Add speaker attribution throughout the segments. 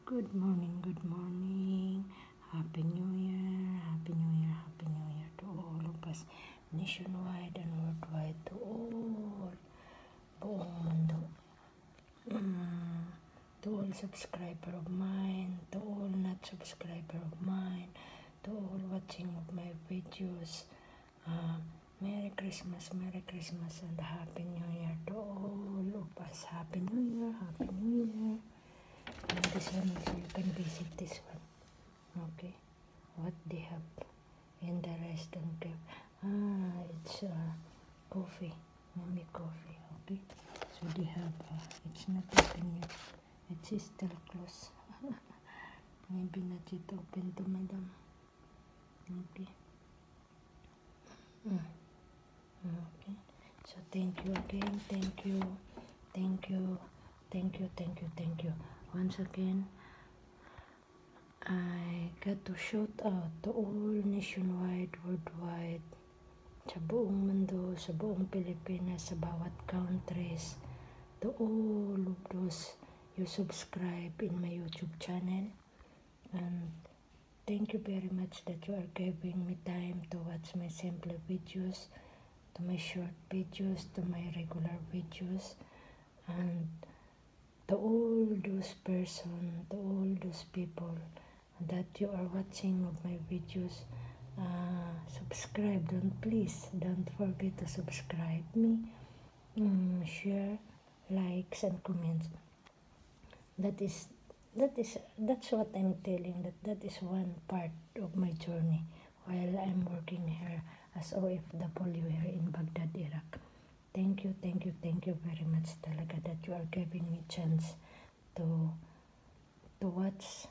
Speaker 1: Good morning, good morning. Happy New Year, Happy New Year, Happy New Year to all of us nationwide and worldwide, to all buong mundo. To all subscriber of mine, to all not subscriber of mine, to all watching of my videos. Merry Christmas, and Happy New Year to all of us. Happy New Year, Happy New Year. And this one also, you can visit this one. Okay, what they have in the rest don't give. It's coffee, mommy coffee. Okay, so they have. It's not open yet. It's still closed. Maybe not yet open to madam. Okay. Okay. So thank you again. Thank you. Once again, I got to shout out to all nationwide, worldwide, sa buong mundo, sa buong Pilipinas, sa bawat countries, to all of those you subscribe in my YouTube channel. And thank you very much that you are giving me time to watch my simple videos, to my short videos, to my regular videos, and to all those person, to all those people that you are watching of my videos. Subscribe, don't forget to subscribe me, share, likes and comments. That's what I'm telling, that is one part of my journey while I'm working here as OFW here in Baghdad, Iraq. Thank you very much talaga that you are giving me chance to watch.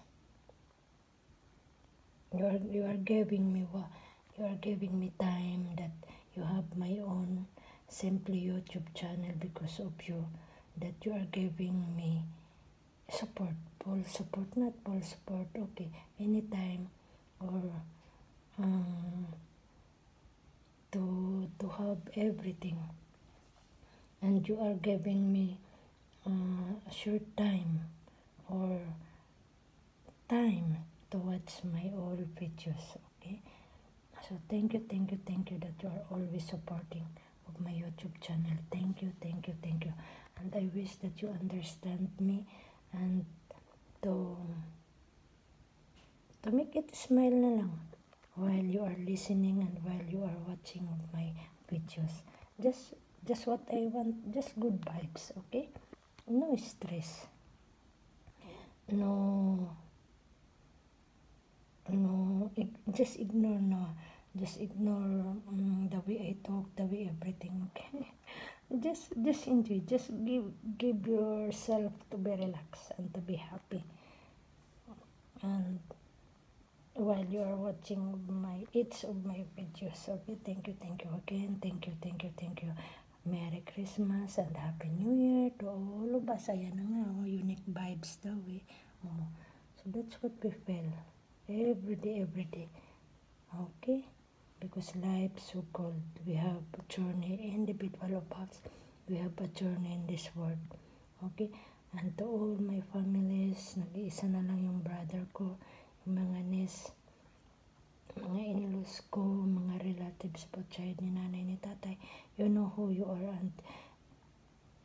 Speaker 1: You are giving me time, that you have my own simply YouTube channel because of you, that you are giving me support, not full support, okay, anytime, or to have everything, and you are giving me a short time or time to watch my old videos, okay? So thank you that you are always supporting of my YouTube channel. Thank you. And I wish that you understand me, and to make it smile na lang while you are listening and while you are watching of my videos. Just what I want, just good vibes, okay? No stress. No, just ignore the way I talk, the way everything, okay? Just enjoy, just give yourself to be relaxed and to be happy. And while you are watching each of my videos, okay? Thank you again. Thank you. Merry Christmas and Happy New Year to all of us. Ayan na nga, unique vibes daw eh. So that's what we feel every day. Okay? Because life is so cold. We have a journey, individual of us. We have a journey in this world. Okay? And to all my families, nag-iisa na lang yung brother ko, yung mga niece, mga in-laws ko, mga relatives po, child ni nanay ni tatay. You know who you are, and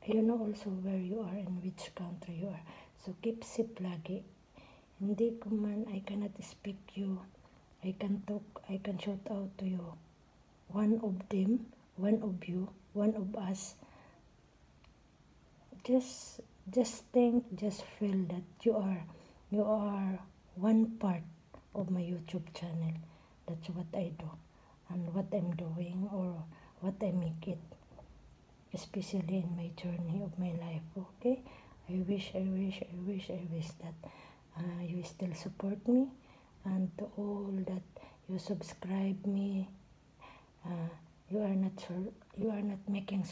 Speaker 1: you know also where you are and which country you are. So keep safe lagi. Hindi ko man, I cannot speak you. I can talk, I can shout out to you. One of them, one of you, one of us. Just think, just feel that you are one part of my YouTube channel. That's what I do, and what I'm doing, or what I make it, especially in my journey of my life, okay? I wish that you still support me, and to all that you subscribe me, you are not making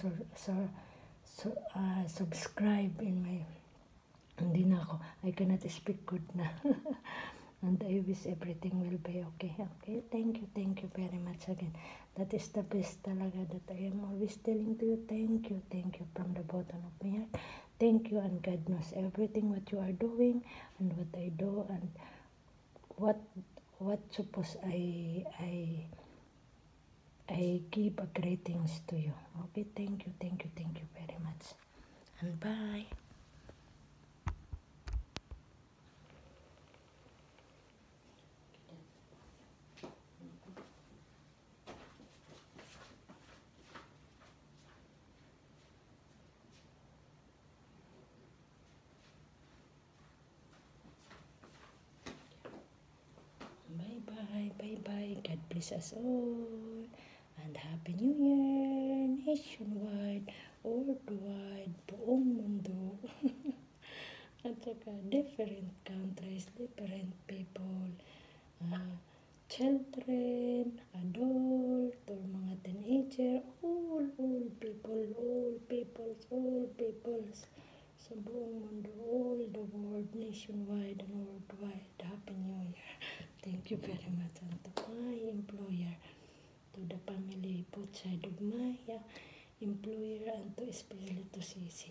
Speaker 1: subscribe in my, hindi na ako, I cannot speak good na. And I wish everything will be okay. Thank you very much again. That is the best talaga that I am always telling to you. Thank you from the bottom of my heart. thank you, and God knows everything what you are doing and what I do and what suppose I give a greetings to you. Okay, thank you very much. And bye. Bye-bye. God bless us all. And Happy New Year, nationwide, worldwide, buong mundo. At saka different countries, different people, children, adult, or mga teenager, all peoples, sa buong mundo, all the world, nationwide and worldwide. Happy New Year. Thank you very much, and to my employer, to the family, both side of my employer, and to especially to Sisi,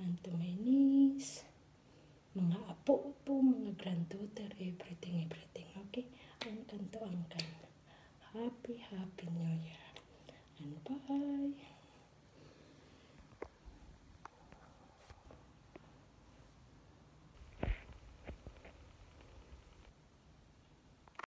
Speaker 1: and to my niece, mga apo po, mga granddaughter, everything, okay? Angkan to angkan. Happy New Year. And bye.